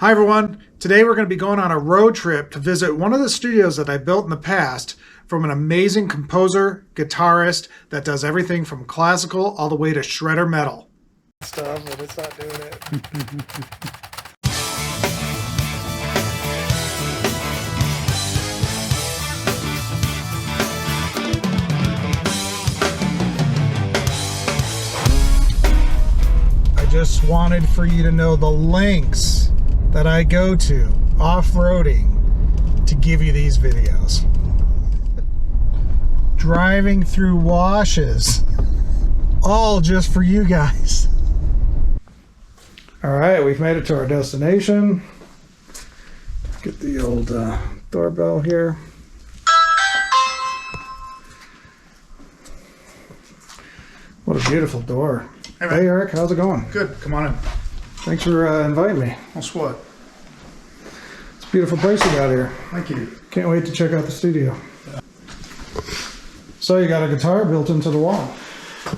Hi everyone, today we're going to be going on a road trip to visit one of the studios that I built in the past from an amazing composer, guitarist that does everything from classical all the way to shredder metal. Stuff, but it's not doing it. I just wanted for you to know the lengths that I go to off-roading to give you these videos. Driving through washes, all just for you guys. All right, we've made it to our destination. Get the old doorbell here. What a beautiful door. Hey Eric, how's it going? Good, come on in. Thanks for inviting me. What's what? It's a beautiful place you got here. Thank you. Can't wait to check out the studio. So you got a guitar built into the wall.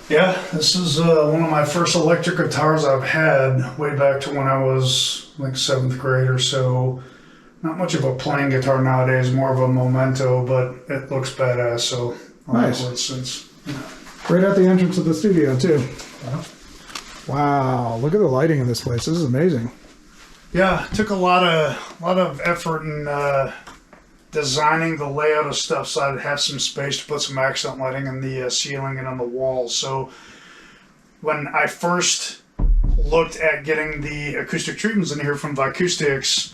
Yeah, this is one of my first electric guitars I've had way back to when I was like 7th grade or so. Not much of a playing guitar nowadays, more of a memento, but it looks badass, so Nice. I'll have it since. Right at the entrance of the studio too. Wow, look at the lighting in this place. This is amazing. Yeah, it took a lot of effort in designing the layout of stuff so I'd have some space to put some accent lighting in the ceiling and on the walls. So when I first looked at getting the acoustic treatments in here from Acoustics,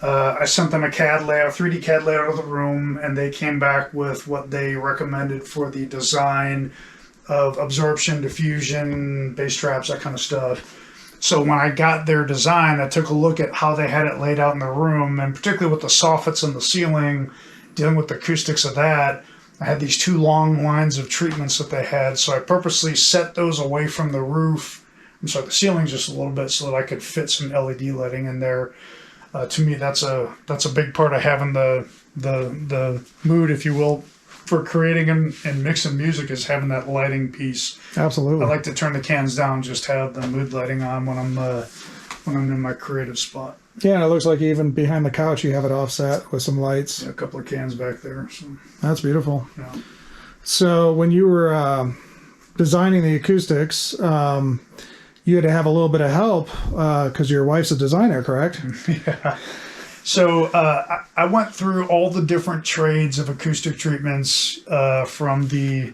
I sent them a CAD layout, 3D CAD layout of the room, and they came back with what they recommended for the design of absorption, diffusion, bass traps, that kind of stuff. So when I got their design, I took a look at how they had it laid out in the room, and particularly with the soffits in the ceiling, dealing with the acoustics of that. I had these two long lines of treatments that they had, so I purposely set those away from the roof. I'm sorry, the ceiling just a little bit so that I could fit some LED lighting in there. To me, that's a big part of having the mood, if you will, for creating and mixing music, is having that lighting piece. Absolutely. I like to turn the cans down, just have the mood lighting on when I'm in my creative spot. Yeah, and it looks like even behind the couch you have it offset with some lights. Yeah, a couple of cans back there. So. That's beautiful. Yeah. So when you were designing the acoustics, you had to have a little bit of help because your wife's a designer, correct? Yeah. So I went through all the different trades of acoustic treatments, from the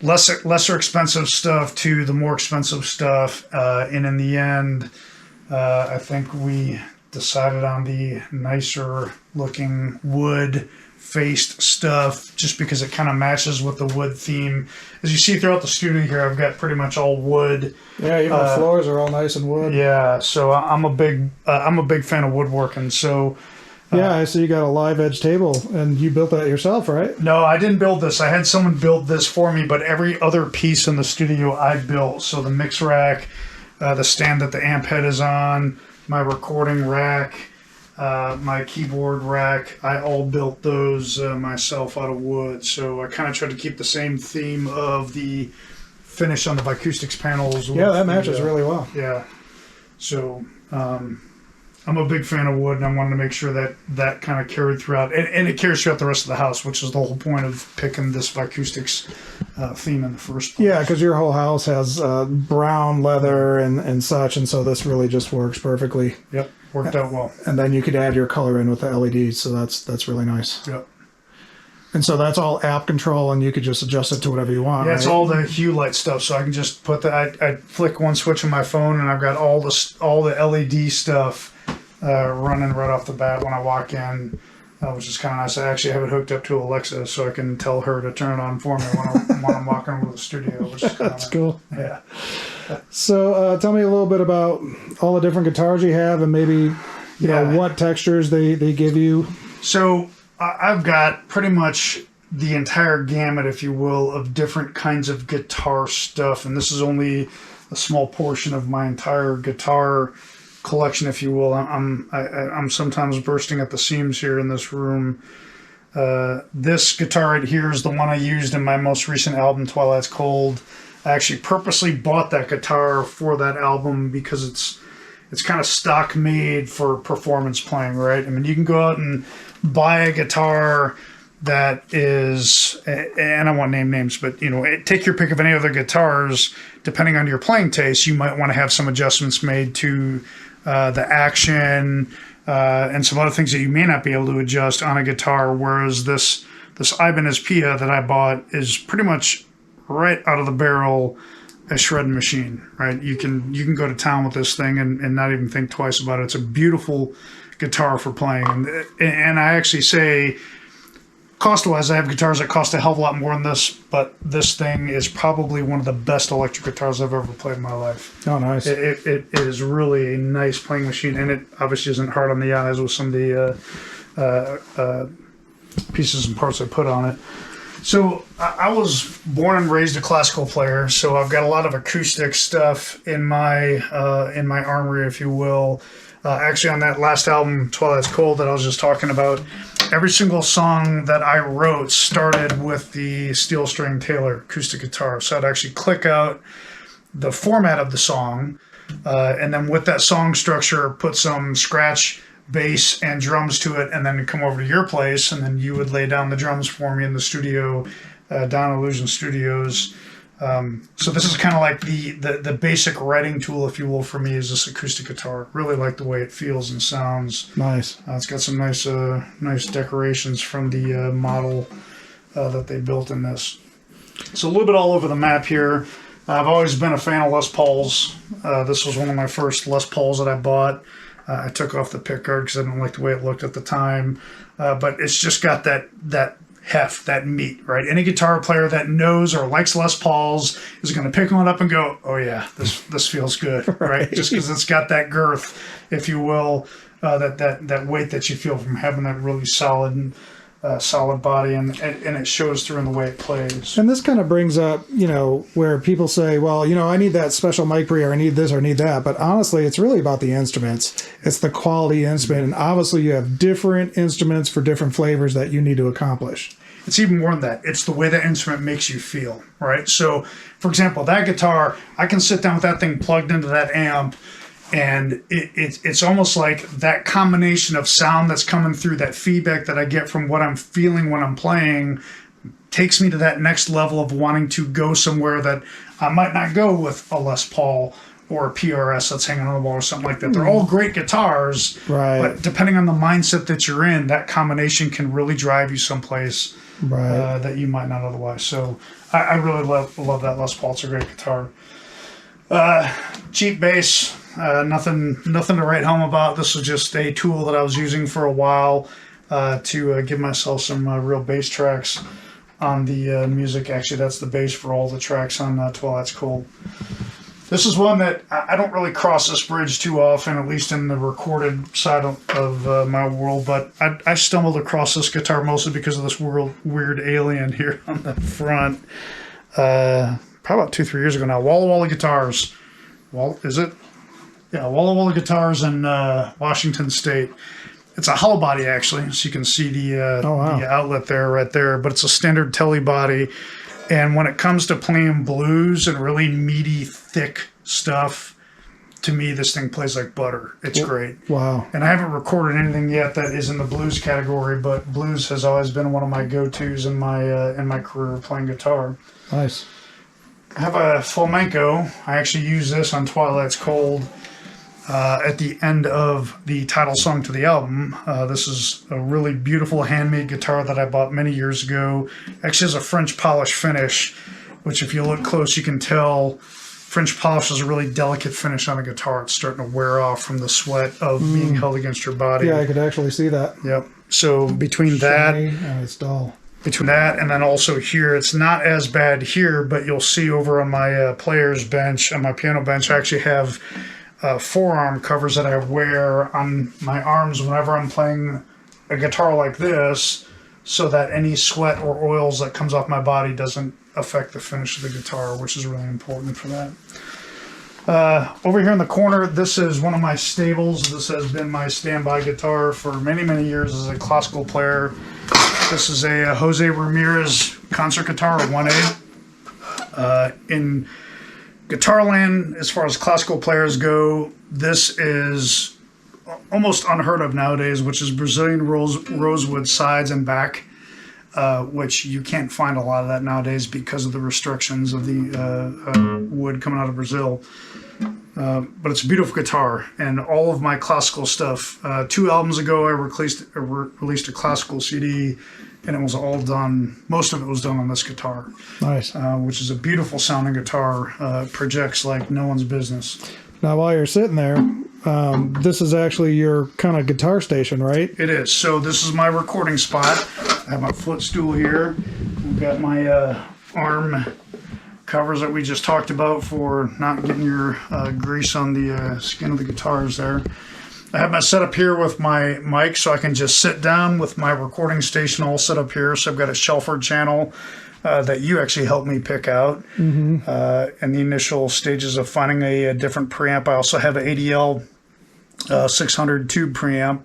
lesser expensive stuff to the more expensive stuff. And in the end, I think we decided on the nicer looking wood faced stuff just because it kind of matches with the wood theme. As you see throughout the studio here, I've got pretty much all wood. Yeah, even the floors are all nice and wood. Yeah, so I'm a big fan of woodworking. So yeah, I see you got a live edge table, and you built that yourself, right? no, I didn't build this. I had someone build this for me, but every other piece in the studio I built. So the mix rack, the stand that the amp head is on, my recording rack, my keyboard rack, I all built those myself out of wood. So I kind of tried to keep the same theme of the finish on the Acoustics panels. Yeah, that matches really well. Yeah. So I'm a big fan of wood, and I wanted to make sure that kind of carried throughout. And it carries throughout the rest of the house, which is the whole point of picking this Acoustics theme in the first place. Yeah, because your whole house has brown leather and such, and so this really just works perfectly. Yep, worked out well. And then you could add your color in with the LEDs, so that's really nice. Yep. And so that's all app control, and you could just adjust it to whatever you want. Yeah, right? it's all the hue light stuff, so I can just put I flick one switch on my phone, and I've got all the LED stuff running right off the bat when I walk in, which is kind of nice. I actually have it hooked up to Alexa, so I can tell her to turn it on for me when I'm walking over to the studio. Which is That's cool. Yeah. So tell me a little bit about all the different guitars you have, and maybe you know what textures they give you. So I've got pretty much the entire gamut, if you will, of different kinds of guitar stuff, and this is only a small portion of my entire guitar collection, if you will. I'm sometimes bursting at the seams here in this room. This guitar right here is the one I used in my most recent album, Twilight's Cold. I actually purposely bought that guitar for that album because it's kind of stock made for performance playing, right? I mean, you can go out and buy a guitar that is, and I won't name names, but take your pick of any other guitars. Depending on your playing taste, you might want to have some adjustments made to the action and some other things that you may not be able to adjust on a guitar. Whereas this Ibanez Pia that I bought is pretty much right out of the barrel a shredding machine, right? You can go to town with this thing and not even think twice about it. It's a beautiful guitar for playing, and I actually say, cost-wise, I have guitars that cost a hell of a lot more than this, but this thing is probably one of the best electric guitars I've ever played in my life. Oh, nice. It is really a nice playing machine, and it obviously isn't hard on the eyes with some of the pieces and parts I put on it. So I was born and raised a classical player, so I've got a lot of acoustic stuff in my armory, if you will. Actually, on that last album, Twilight's Cold, that I was just talking about, every single song that I wrote started with the steel string Taylor acoustic guitar. So I'd actually click out the format of the song, and then with that song structure, put some scratch, bass, and drums to it, and then come over to your place, and then you would lay down the drums for me in the studio, down Illusion Studios. So this is kind of like the basic writing tool, if you will, for me, is this acoustic guitar. Really like the way it feels and sounds. Nice. It's got some nice decorations from the model that they built in this. It's a little bit all over the map here. I've always been a fan of Les Pauls. This was one of my first Les Pauls that I bought. I took off the pickguard because I didn't like the way it looked at the time. But it's just got that heft, that meat, right? Any guitar player that knows or likes Les Pauls is going to pick one up and go, oh yeah, this feels good, right? Just because it's got that girth, if you will, that weight that you feel from having that really solid body, and it shows through in the way it plays. And this kind of brings up, where people say, well, I need that special mic pre, or I need this or I need that. But honestly, it's really about the instruments. It's the quality instrument. And obviously you have different instruments for different flavors that you need to accomplish. It's even more than that. It's the way that instrument makes you feel, right? So, for example, that guitar, I can sit down with that thing plugged into that amp, and it's almost like that combination of sound that's coming through, that feedback that I get from what I'm feeling when I'm playing, takes me to that next level of wanting to go somewhere that I might not go with a Les Paul or a PRS that's hanging on the wall or something like that. They're all great guitars, right? But depending on the mindset that you're in, that combination can really drive you someplace, right, that you might not otherwise. So I really love that Les Paul. It's a great guitar. Cheap bass, nothing to write home about. This was just a tool that I was using for a while to give myself some real bass tracks on the music. Actually, that's the bass for all the tracks on Twilight's Cold. This is one that I don't really cross this bridge too often, at least in the recorded side of my world, but I stumbled across this guitar mostly because of this weird alien here on the front. Probably about 2-3 years ago now. Walla Walla Guitars. Is it? Yeah, Walla Walla Guitars in Washington State. It's a hollow body, actually, so you can see the outlet there, right there, but it's a standard telly body. And when it comes to playing blues and really meaty, thick stuff, to me, this thing plays like butter. It's great. Wow. And I haven't recorded anything yet that is in the blues category, but blues has always been one of my go-tos in my career playing guitar. Nice. I have a flamenco. I actually use this on Twilight's Cold at the end of the title song to the album. This is a really beautiful handmade guitar that I bought many years ago. Actually has a French polish finish, which if you look close, you can tell French polish is a really delicate finish on a guitar. It's starting to wear off from the sweat of being held against your body. Yeah, I could actually see that. Yep. So between that, it's dull. Between that and then also here, it's not as bad here, but you'll see over on my player's bench, on my piano bench, I actually have forearm covers that I wear on my arms whenever I'm playing a guitar like this, so that any sweat or oils that comes off my body doesn't affect the finish of the guitar, which is really important for that. Over here in the corner, this is one of my stables. This has been my standby guitar for many, many years as a classical player. This is a Jose Ramirez concert guitar, a 1A. Guitarland, as far as classical players go, this is almost unheard of nowadays, which is Brazilian rosewood sides and back, which you can't find a lot of that nowadays because of the restrictions of the wood coming out of Brazil. But it's a beautiful guitar, and all of my classical stuff. 2 albums ago, I released a classical CD, and it was all done. Most of it was done on this guitar. Nice. Which is a beautiful sounding guitar. Projects like no one's business. Now, while you're sitting there, this is actually your kind of guitar station, right? It is. So this is my recording spot. I have my footstool here. We've got my arm covers that we just talked about for not getting your grease on the skin of the guitars there. I have my setup here with my mic, so I can just sit down with my recording station all set up here. So I've got a Shelford channel that you actually helped me pick out in the initial stages of finding a different preamp. I also have an ADL 600 tube preamp.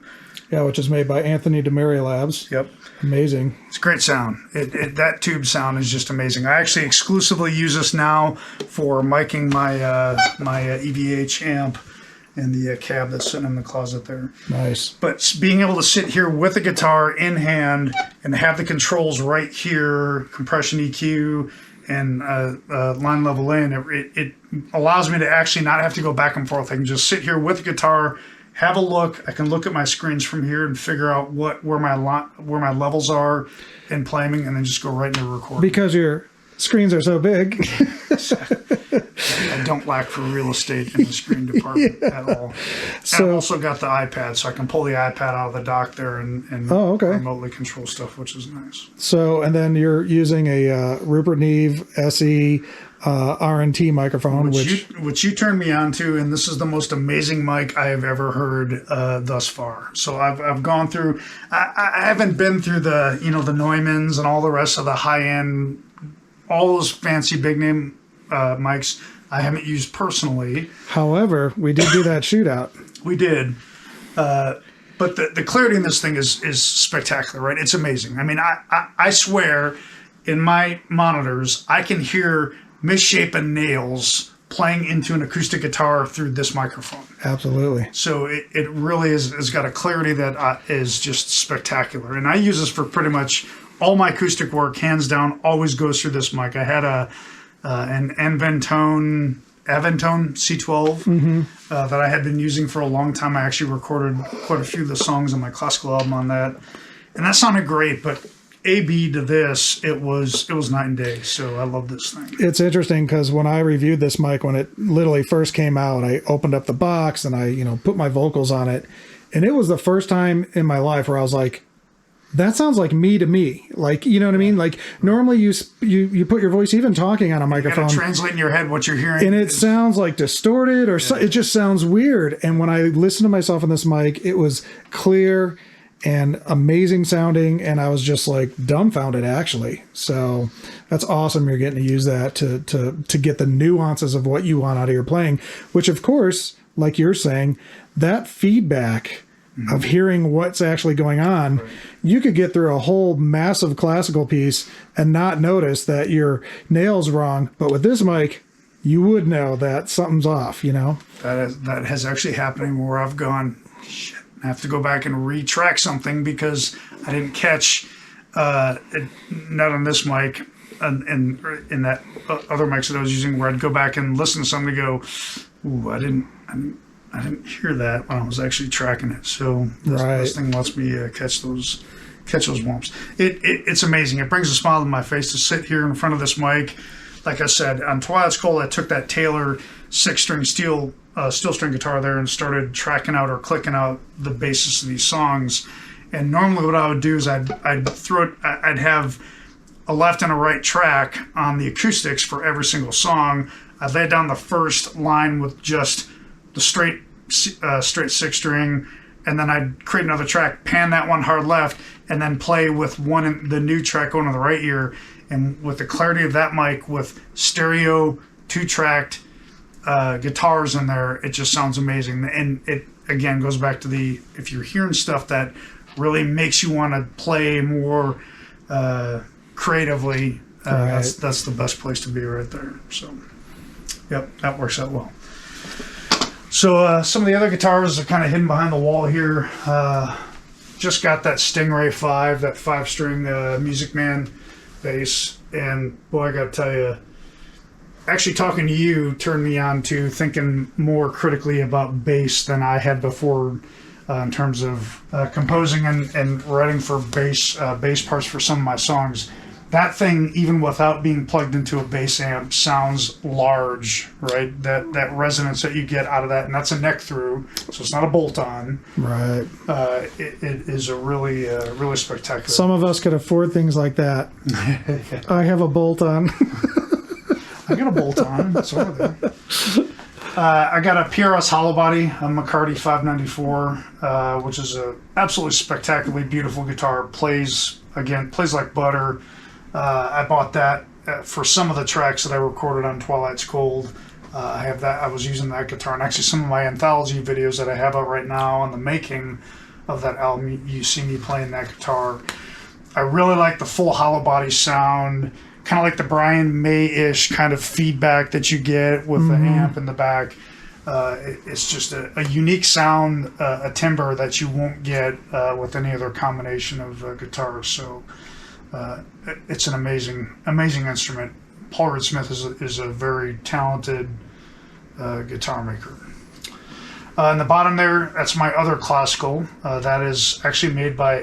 Yeah, which is made by Anthony DeMaria Labs. Yep. Amazing. It's great sound. That tube sound is just amazing. I actually exclusively use this now for miking my EVH amp and the cab that's sitting in the closet there. Nice. But being able to sit here with the guitar in hand and have the controls right here, compression EQ and line level in, it allows me to actually not have to go back and forth. I can just sit here with the guitar, have a look. I can look at my screens from here and figure out where my levels are in playing, and then just go right into recording. Because your screens are so big. I don't lack for real estate in the screen department at all. So, I've also got the iPad, so I can pull the iPad out of the dock there and remotely control stuff, which is nice. So, and then you're using a Rupert Neve SE R&T microphone, which you turned me on to, and this is the most amazing mic I have ever heard thus far. So I've gone through. I haven't been through the the Neumanns and all the rest of the high end, all those fancy big name mics. I haven't used personally. However, we did do that shootout. We did. But the clarity in this thing is spectacular, right? It's amazing. I mean, I swear in my monitors, I can hear misshapen nails playing into an acoustic guitar through this microphone. Absolutely. So it really has got a clarity that is just spectacular. And I use this for pretty much all my acoustic work, hands down, always goes through this mic. I had an Aventone C12 that I had been using for a long time. I actually recorded quite a few of the songs on my classical album on that. And that sounded great, but A/B to this, it was night and day. So I love this thing. It's interesting because when I reviewed this mic, when it literally first came out, I opened up the box and I put my vocals on it, and it was the first time in my life where I was like, that sounds like me to me. Like, you know what I mean? Like normally you put your voice, even talking on a microphone, you translate in your head what you're hearing, and it sounds like distorted or it just sounds weird. And when I listened to myself on this mic, it was clear and amazing sounding, and I was just like dumbfounded actually. So that's awesome. You're getting to use that to get the nuances of what you want out of your playing, which of course, like you're saying, that feedback of hearing what's actually going on, you could get through a whole massive classical piece and not notice that your nail's wrong. But with this mic, you would know that something's off, That has actually happened where I've gone, shit, I have to go back and retrack something because I didn't catch, not on this mic, and in that other mics that I was using, where I'd go back and listen to something and go, ooh, I didn't hear that when I was actually tracking it. So this thing lets me catch those wumps. It's amazing. It brings a smile to my face to sit here in front of this mic. Like I said, on Twilight's Cold, I took that Taylor 6-string steel string guitar there and started tracking out or clicking out the basis of these songs. And normally what I would do is I'd have a left and a right track on the acoustics for every single song. I'd lay down the first line with just the straight 6-string, and then I'd create another track, pan that one hard left, and then play with the new track going to the right ear. And with the clarity of that mic, with stereo 2-tracked guitars in there, it just sounds amazing. And it again goes back to if you're hearing stuff that really makes you want to play more creatively, that's the best place to be right there. So Yep, that works out well. So some of the other guitars are kind of hidden behind the wall here. Just got that Stingray 5, that 5-string Music Man bass, and boy, I got to tell you, actually talking to you turned me on to thinking more critically about bass than I had before in terms of composing and writing for bass parts for some of my songs. That thing, even without being plugged into a bass amp, sounds large, right? That resonance that you get out of that, and that's a neck through, so it's not a bolt on. Right. It is a really spectacular. Some of us could afford things like that. I have a bolt on. I got a bolt on. It's over there. I got a PRS hollow body, a McCarty 594, which is a absolutely spectacularly beautiful guitar. Plays like butter. I bought that for some of the tracks that I recorded on Twilight's Cold. I have that. I was using that guitar, and actually some of my anthology videos that I have out right now on the making of that album, you see me playing that guitar. I really like the full hollow body sound, kind of like the Brian May-ish kind of feedback that you get with the amp in the back. It's just a unique sound, a timbre that you won't get with any other combination of guitars. So it's an amazing instrument. Paul Reed Smith is a very talented guitar maker. In the bottom there, that's my other classical. That is actually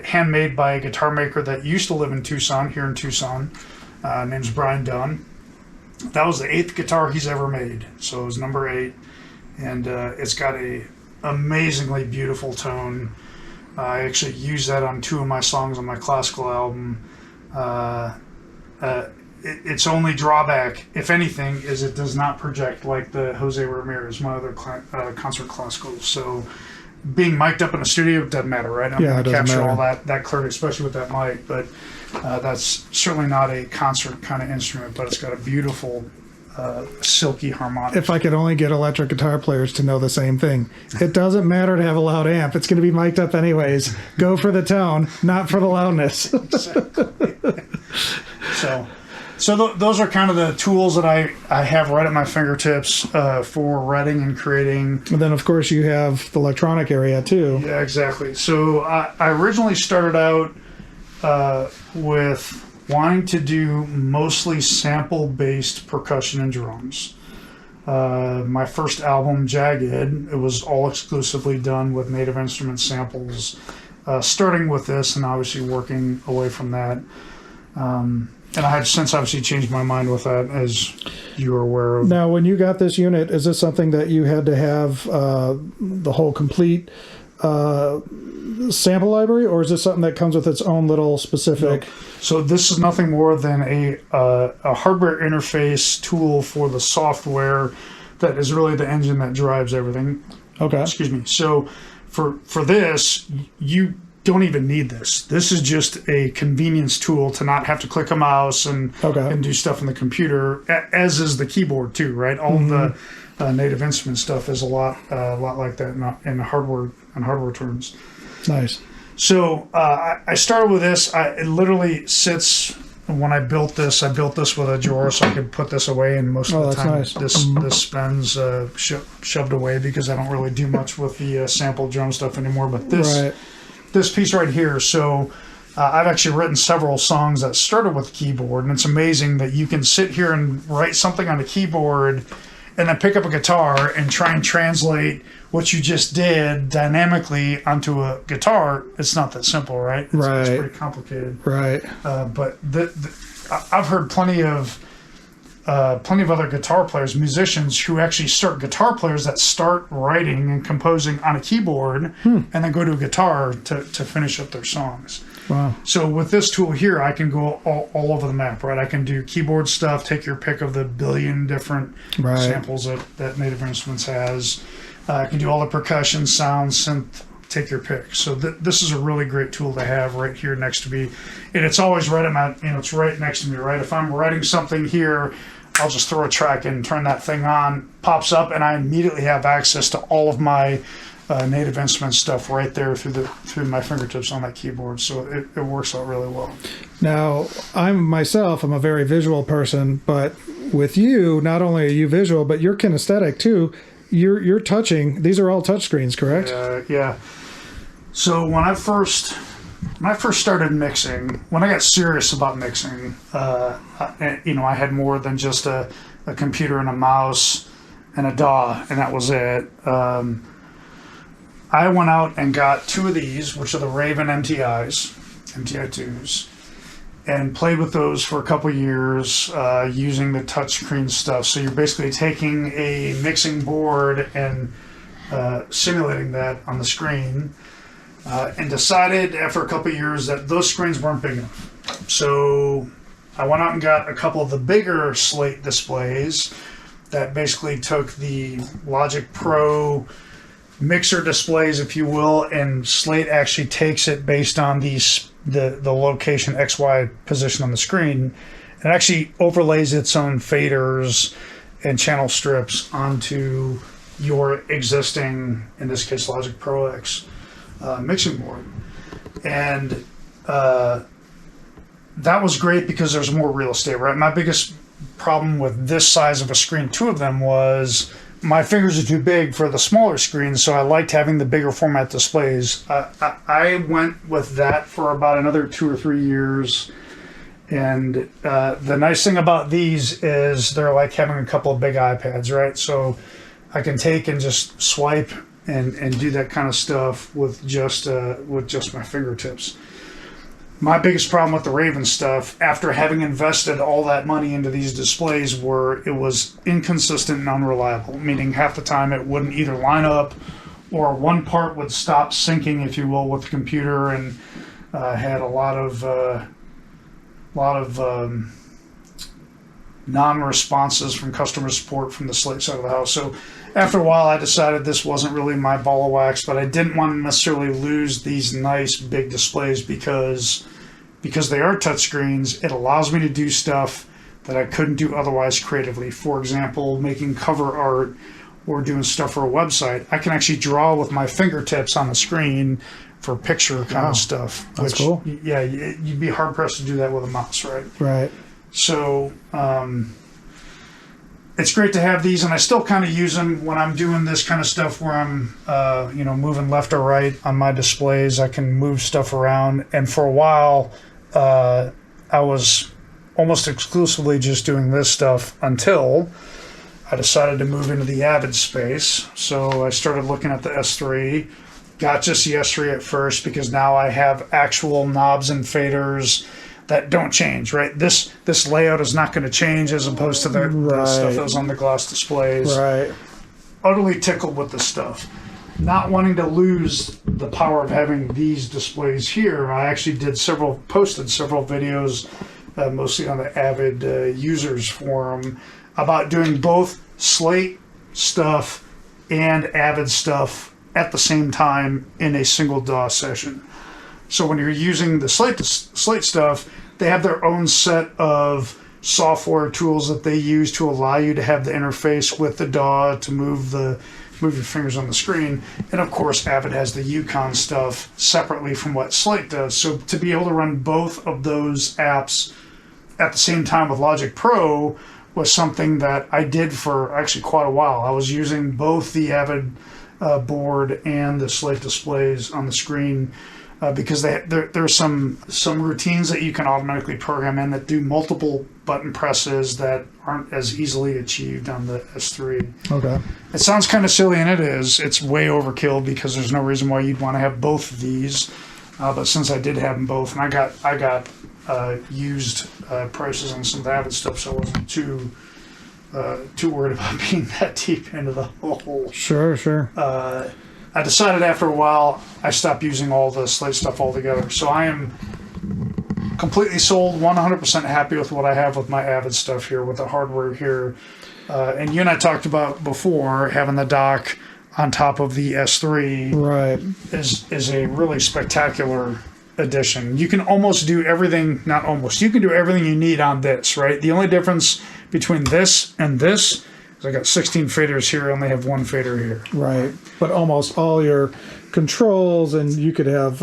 handmade by a guitar maker that used to live in Tucson, here in Tucson. Name's Brian Dunn. That was the 8th guitar he's ever made, so it was number 8, and it's got a amazingly beautiful tone. I actually use that on 2 of my songs on my classical album. Its only drawback, if anything, is it does not project like the Jose Ramirez, my other concert classicals. So being mic'd up in a studio, it doesn't matter, right? I'm going to capture all that clearly, especially with that mic, but that's certainly not a concert kind of instrument, but it's got a beautiful silky harmonic. If I could only get electric guitar players to know the same thing. It doesn't matter to have a loud amp. It's going to be mic'd up anyways. Go for the tone, not for the loudness. Exactly. So those are kind of the tools that I have right at my fingertips for writing and creating. And then, of course, you have the electronic area, too. Yeah, exactly. So I originally started out with wanting to do mostly sample-based percussion and drums. My first album, Jagged, it was all exclusively done with Native Instruments samples, starting with this and obviously working away from that. And I have since obviously changed my mind with that, as you are aware of. Now, when you got this unit, is this something that you had to have the whole complete sample library, or is this something that comes with its own little specific? No. So this is nothing more than a hardware interface tool for the software that is really the engine that drives everything. Okay. Excuse me. So for this, you don't even need this. This is just a convenience tool to not have to click a mouse and do stuff in the computer, as is the keyboard too, right? All the Native Instrument stuff is a lot like that in hardware terms. Nice. So I started with this. It literally sits. When I built this with a drawer so I could put this away, and most of the time nice. this spends shoved away because I don't really do much with the sample drum stuff anymore. But this piece right here, so I've actually written several songs that started with keyboard, and it's amazing that you can sit here and write something on a keyboard and then pick up a guitar and try and translate what you just did dynamically onto a guitar. It's not that simple, right? It's pretty complicated. Right. But I've heard plenty of other guitar players, musicians, who actually start guitar players that start writing and composing on a keyboard and then go to a guitar to finish up their songs. Wow. So with this tool here, I can go all over the map, right? I can do keyboard stuff, take your pick of the billion different samples that Native Instruments has. I can do all the percussion, sound, synth, take your pick. So this is a really great tool to have right here next to me. And it's always right at my, it's right next to me, right? If I'm writing something here, I'll just throw a track in, turn that thing on, pops up, and I immediately have access to all of my Native Instruments stuff right there through my fingertips on that keyboard. So it works out really well. Now, I'm a very visual person, but with you, not only are you visual, but you're kinesthetic too. You're touching. These are all touch screens, correct? Yeah. So when I first started mixing, when I got serious about mixing, I had more than just a computer and a mouse and a DAW, and that was it. I went out and got 2 of these, which are the Raven MTI2s, and played with those for a couple years using the touchscreen stuff. So you're basically taking a mixing board and simulating that on the screen, and decided after a couple years that those screens weren't big enough. So I went out and got a couple of the bigger slate displays that basically took the Logic Pro mixer displays, if you will, and Slate actually takes it based on the location XY position on the screen. It actually overlays its own faders and channel strips onto your existing, in this case, Logic Pro X mixing board. And that was great because there's more real estate, right? My biggest problem with this size of a screen, 2 of them, was my fingers are too big for the smaller screens, so I liked having the bigger format displays. I went with that for about another 2 or 3 years, and the nice thing about these is they're like having a couple of big iPads, right? So I can take and just swipe and do that kind of stuff with just my fingertips. My biggest problem with the Raven stuff, after having invested all that money into these displays, were it was inconsistent and unreliable, meaning half the time it wouldn't either line up or one part would stop syncing, if you will, with the computer, and had a lot of non-responses from customer support from the Slate side of the house. So after a while, I decided this wasn't really my ball of wax, but I didn't want to necessarily lose these nice big displays because they are touchscreens. It allows me to do stuff that I couldn't do otherwise creatively. For example, making cover art or doing stuff for a website. I can actually draw with my fingertips on the screen for picture kind of stuff. That's cool. Yeah, you'd be hard pressed to do that with a mouse, right? Right. So it's great to have these, and I still kind of use them when I'm doing this kind of stuff where I'm, moving left or right on my displays. I can move stuff around, and for a while, I was almost exclusively just doing this stuff until I decided to move into the Avid space. So I started looking at the S3. Got just the S3 at first because now I have actual knobs and faders that don't change, right? This layout is not going to change as opposed to the stuff that was on the gloss displays. Right. Utterly tickled with this stuff. Not wanting to lose the power of having these displays here, I actually posted several videos, mostly on the Avid users forum, about doing both Slate stuff and Avid stuff at the same time in a single DAW session. So when you're using the Slate stuff, they have their own set of software tools that they use to allow you to have the interface with the DAW to move your fingers on the screen. And of course, Avid has the Yukon stuff separately from what Slate does. So to be able to run both of those apps at the same time with Logic Pro was something that I did for actually quite a while. I was using both the Avid board and the Slate displays on the screen because there's some routines that you can automatically program in that do multiple button presses that aren't as easily achieved on the S3. Okay. It sounds kind of silly, and it is. It's way overkill because there's no reason why you'd want to have both of these. But since I did have them both, and I got used prices on some of the Avid stuff, so I wasn't too worried about being that deep into the hole. Sure. I decided after a while I stopped using all the Slate stuff altogether. So I am completely sold, 100% happy with what I have with my Avid stuff here, with the hardware here. And you and I talked about before, having the dock on top of the S3 is a really spectacular addition. You can almost do everything, you can do everything you need on this, right? The only difference between this and this I got 16 faders here. I only have one fader here. Right. But almost all your controls, and you could have,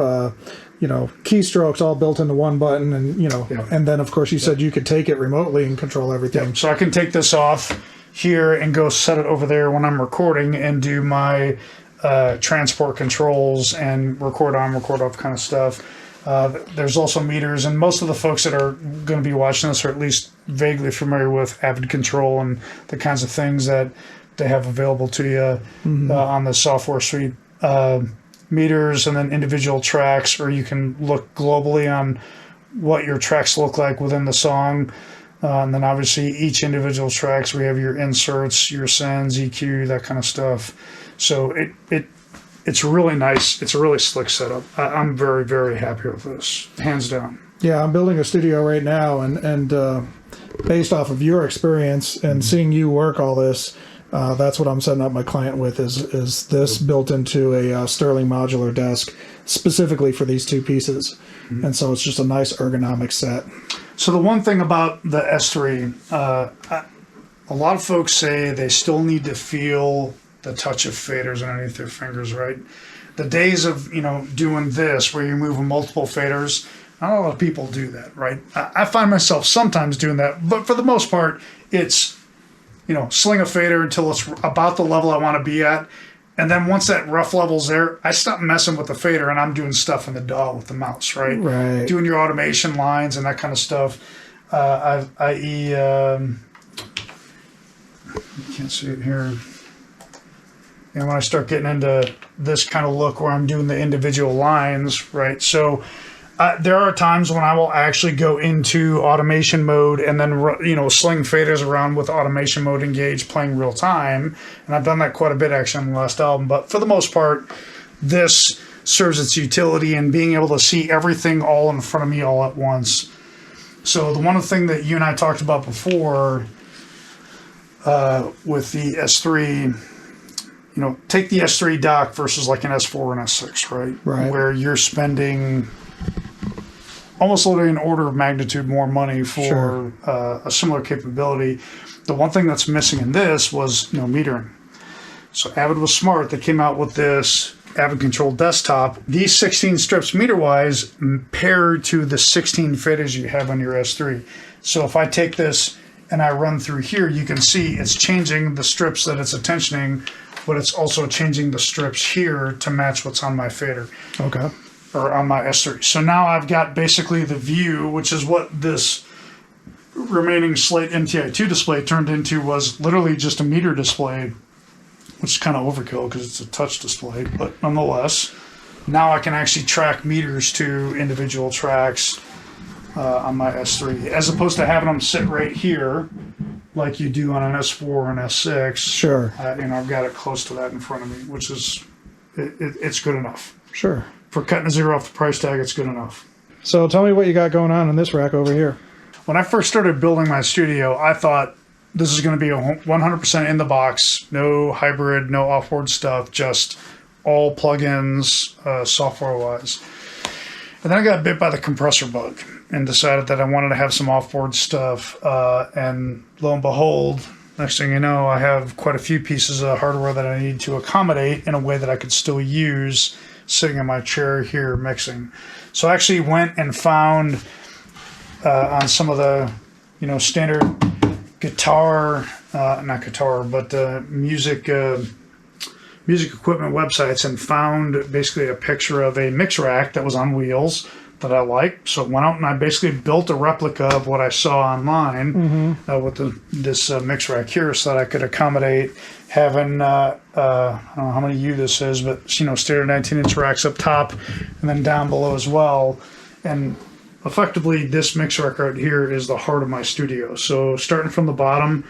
keystrokes all built into one button, and, and then, of course, you said you could take it remotely and control everything. So I can take this off here and go set it over there when I'm recording and do my transport controls and record on, record off kind of stuff. There's also meters, and most of the folks that are going to be watching this are at least vaguely familiar with Avid Control and the kinds of things that they have available to you on the software suite. Meters, and then individual tracks, or you can look globally on what your tracks look like within the song. And then obviously each individual tracks, we have your inserts, your sends, EQ, that kind of stuff. So it's really nice. It's a really slick setup. I'm very, very happy with this, hands down. Yeah, I'm building a studio right now, and based off of your experience and seeing you work all this, that's what I'm setting up my client with, is this built into a Sterling modular desk specifically for these two pieces. And so it's just a nice ergonomic set. So the one thing about the S3, a lot of folks say they still need to feel the touch of faders underneath their fingers, right? The days of, doing this where you're moving multiple faders, not a lot of people do that, right? I find myself sometimes doing that, but for the most part, it's, sling a fader until it's about the level I want to be at. And then once that rough level's there, I stop messing with the fader and I'm doing stuff in the DAW with the mouse, right? Right. Doing your automation lines and that kind of stuff. I.e., you can't see it here. And when I start getting into this kind of look where I'm doing the individual lines, right? So there are times when I will actually go into automation mode and then, sling faders around with automation mode engaged, playing real time. And I've done that quite a bit actually on the last album. But for the most part, this serves its utility in being able to see everything all in front of me all at once. So the one thing that you and I talked about before with the S3, take the S3 dock versus like an S4 and S6, right? Right. Where you're spending almost literally an order of magnitude more money for a similar capability. The one thing that's missing in this was metering. So Avid was smart. They came out with this Avid Control desktop. These 16 strips meter-wise pair to the 16 faders you have on your S3. So if I take this and I run through here, you can see it's changing the strips that it's attentioning, but it's also changing the strips here to match what's on my fader. Okay. Or on my S3. So now I've got basically the view, which is what this remaining Slate MTI2 display turned into, was literally just a meter display, which is kind of overkill because it's a touch display, but nonetheless, now I can actually track meters to individual tracks on my S3, as opposed to having them sit right here like you do on an S4 or an S6. Sure. I've got it close to that in front of me, which is, it's good enough. Sure. For cutting a zero off the price tag, it's good enough. So tell me what you got going on in this rack over here. When I first started building my studio, I thought this is going to be a 100% in the box, no hybrid, no offboard stuff, just all plugins, software-wise. And then I got bit by the compressor bug and decided that I wanted to have some offboard stuff. And lo and behold, next thing you know, I have quite a few pieces of hardware that I need to accommodate in a way that I could still use sitting in my chair here mixing. So I actually went and found on some of the standard guitar, not guitar, but music equipment websites, and found basically a picture of a mix rack that was on wheels that I liked. So I went out and I basically built a replica of what I saw online with this mix rack here, so that I could accommodate having I don't know how many U this is, but standard 19-inch racks up top and then down below as well. And effectively, this mix rack right here is the heart of my studio. So starting from the bottom,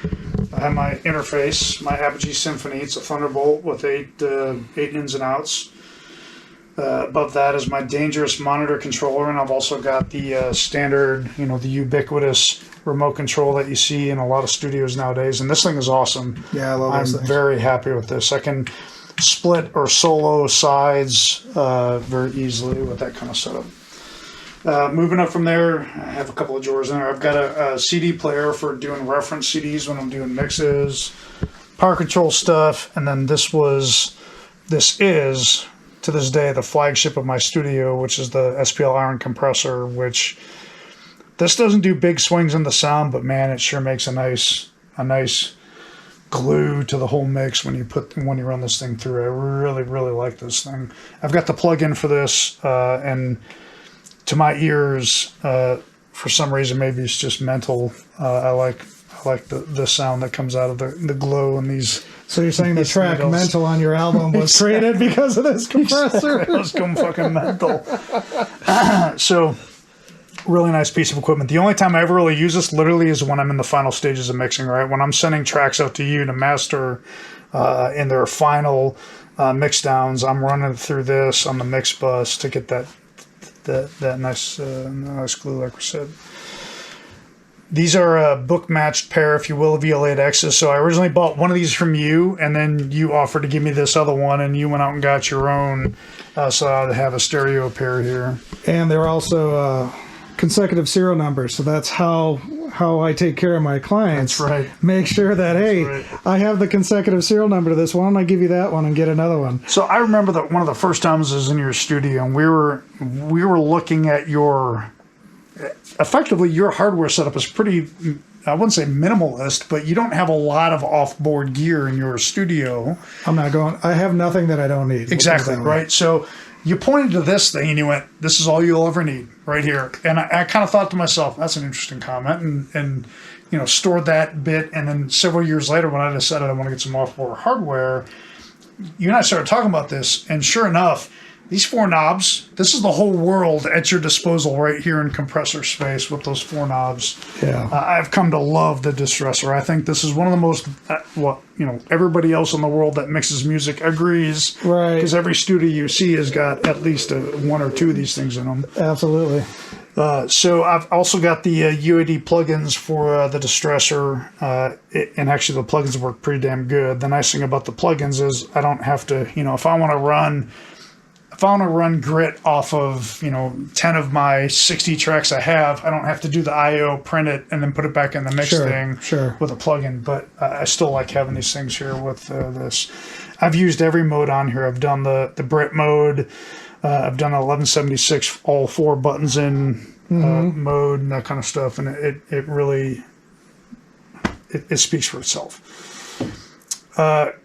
I have my interface, my Apogee Symphony. It's a Thunderbolt with eight ins and outs. Above that is my Dangerous monitor controller, and I've also got the standard, the ubiquitous remote control that you see in a lot of studios nowadays. And this thing is awesome. Yeah, I love this thing. I'm very happy with this. I can split or solo sides very easily with that kind of setup. Moving up from there, I have a couple of drawers in there. I've got a CD player for doing reference CDs when I'm doing mixes. power control stuff, and then this is to this day the flagship of my studio, which is the SPL iron compressor, which this doesn't do big swings in the sound, but man, it sure makes a nice glue to the whole mix when you run this thing through. I really like this thing. I've got the plug-in for this, and to my ears, for some reason, maybe it's just mental, I like the sound that comes out of the glow in these. So you're saying the track needles. Mental on your album was created because of this compressor? It was going fucking mental. So really nice piece of equipment. The only time I ever really use this literally is when I'm in the final stages of mixing, right? When I'm sending tracks out to you to master in their final mix downs, I'm running through this on the mix bus to get that nice glue, like we said. These are a book-matched pair, if you will, of VL8Xs. So I originally bought one of these from you, and then you offered to give me this other one, and you went out and got your own, so I'd have a stereo pair here. And they're also consecutive serial numbers, so that's how I take care of my clients. That's right. Make sure that, I have the consecutive serial number to this one, I give you that one and get another one. So I remember that one of the first times I was in your studio, and we were looking at effectively your hardware setup is pretty, I wouldn't say minimalist, but you don't have a lot of off-board gear in your studio. I have nothing that I don't need. Exactly, right? So you pointed to this thing and you went, this is all you'll ever need right here. And I kind of thought to myself, that's an interesting comment, and stored that bit. And then several years later, when I decided I want to get some off-board hardware, you and I started talking about this, and sure enough, these 4 knobs, this is the whole world at your disposal right here in compressor space with those 4 knobs. Yeah. I've come to love the Distressor. I think this is one of the most, everybody else in the world that mixes music agrees. Right. Because every studio you see has got at least 1 or 2 of these things in them. Absolutely. So I've also got the UAD plugins for the Distressor, and actually the plugins work pretty damn good. The nice thing about the plugins is I don't have to, if I want to run grit off of 10 of my 60 tracks I have, I don't have to do the I/O, print it, and then put it back in the mix thing with a plugin. But I still like having these things here with this. I've used every mode on here. I've done the Brit mode. I've done 1176, all 4 buttons in mode and that kind of stuff, and it really speaks for itself.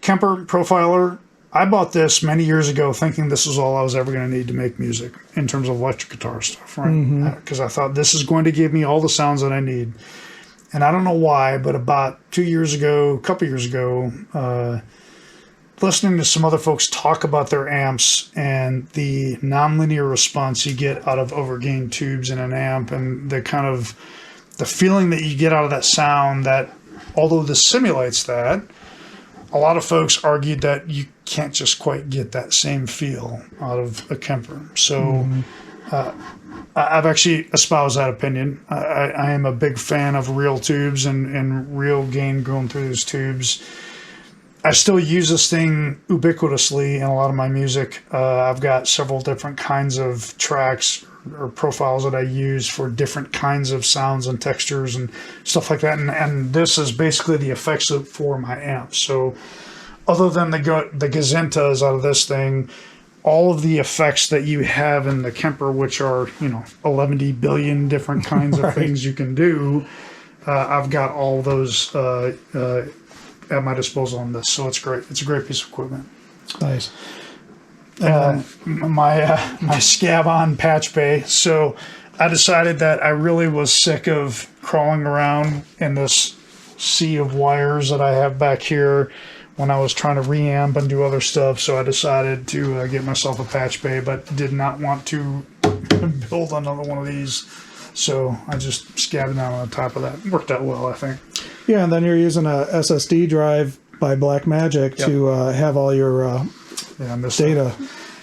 Kemper Profiler. I bought this many years ago thinking this was all I was ever going to need to make music in terms of electric guitar stuff, right? Because I thought this is going to give me all the sounds that I need. And I don't know why, but about a couple years ago, listening to some other folks talk about their amps and the nonlinear response you get out of overgain tubes in an amp, and the feeling that you get out of that sound, that although this simulates that, a lot of folks argued that you can't just quite get that same feel out of a Kemper. So I've actually espoused that opinion. I am a big fan of real tubes and real gain going through those tubes. I still use this thing ubiquitously in a lot of my music. I've got several different kinds of tracks or profiles that I use for different kinds of sounds and textures and stuff like that. And this is basically the effects loop for my amp. So other than the gazintas out of this thing, all of the effects that you have in the Kemper, which are, 11 billion different kinds of things you can do, I've got all those at my disposal on this. So it's great. It's a great piece of equipment. Nice. My scab on patch bay. So I decided that I really was sick of crawling around in this sea of wires that I have back here when I was trying to reamp and do other stuff. So I decided to get myself a patch bay, but did not want to build another one of these. So I just scabbed down on the top of that. Worked out well, I think. Yeah, and then you're using a SSD drive by Blackmagic to have all your data.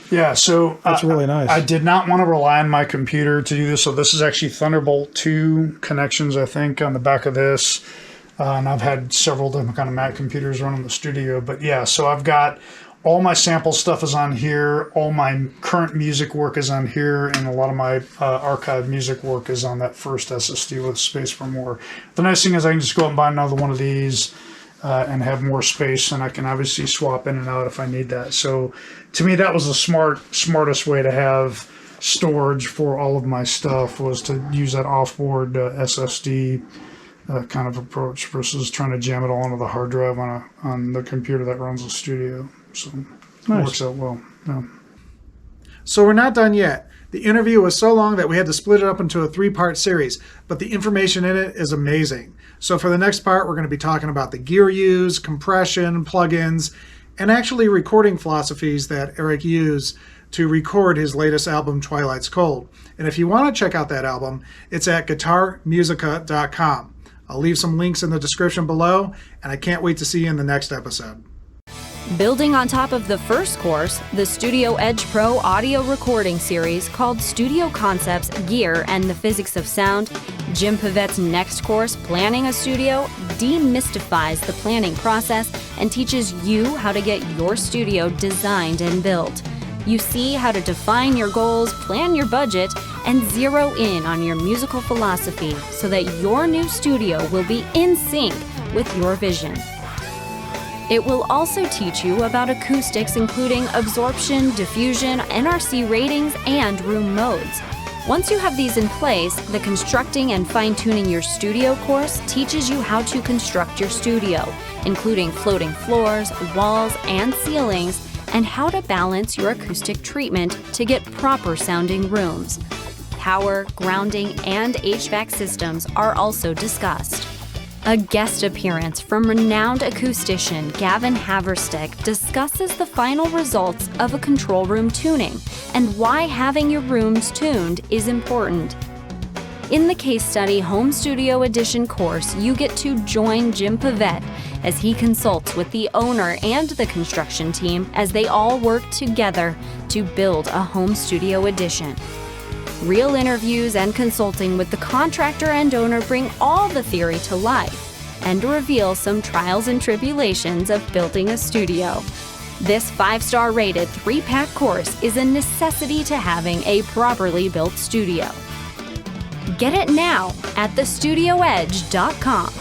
Yeah, so that's really nice. I did not want to rely on my computer to do this. So this is actually Thunderbolt 2 connections, I think, on the back of this. And I've had several different kind of Mac computers running the studio. But yeah, so I've got all my sample stuff is on here. All my current music work is on here. And a lot of my archive music work is on that first SSD with space for more. The nice thing is I can just go out and buy another one of these and have more space, and I can obviously swap in and out if I need that. So to me, that was the smartest way to have storage for all of my stuff, was to use that off-board SSD kind of approach versus trying to jam it all onto the hard drive on the computer that runs the studio. So it works out well. Yeah. So we're not done yet. The interview was so long that we had to split it up into a 3-part series, but the information in it is amazing. So for the next part, we're going to be talking about the gear used, compression, plugins, and actually recording philosophies that Erik used to record his latest album, Twilight's Cold. And if you want to check out that album, it's at guitarmusica.com. I'll leave some links in the description below, and I can't wait to see you in the next episode. Building on top of the first course, the Studio Edge Pro audio recording series called Studio Concepts, Gear, and the Physics of Sound, Jim Pavette's next course, Planning a Studio, demystifies the planning process and teaches you how to get your studio designed and built. You see how to define your goals, plan your budget, and zero in on your musical philosophy so that your new studio will be in sync with your vision. It will also teach you about acoustics, including absorption, diffusion, NRC ratings, and room modes. Once you have these in place, the Constructing and Fine-Tuning Your Studio course teaches you how to construct your studio, including floating floors, walls, and ceilings, and how to balance your acoustic treatment to get proper sounding rooms. Power, grounding, and HVAC systems are also discussed. A guest appearance from renowned acoustician Gavin Haverstick discusses the final results of a control room tuning and why having your rooms tuned is important. In the case study Home Studio Edition course, you get to join Jim Pavette as he consults with the owner and the construction team as they all work together to build a home studio edition. Real interviews and consulting with the contractor and owner bring all the theory to life and reveal some trials and tribulations of building a studio. This 5-star rated 3-pack course is a necessity to having a properly built studio. Get it now at thestudioedge.com.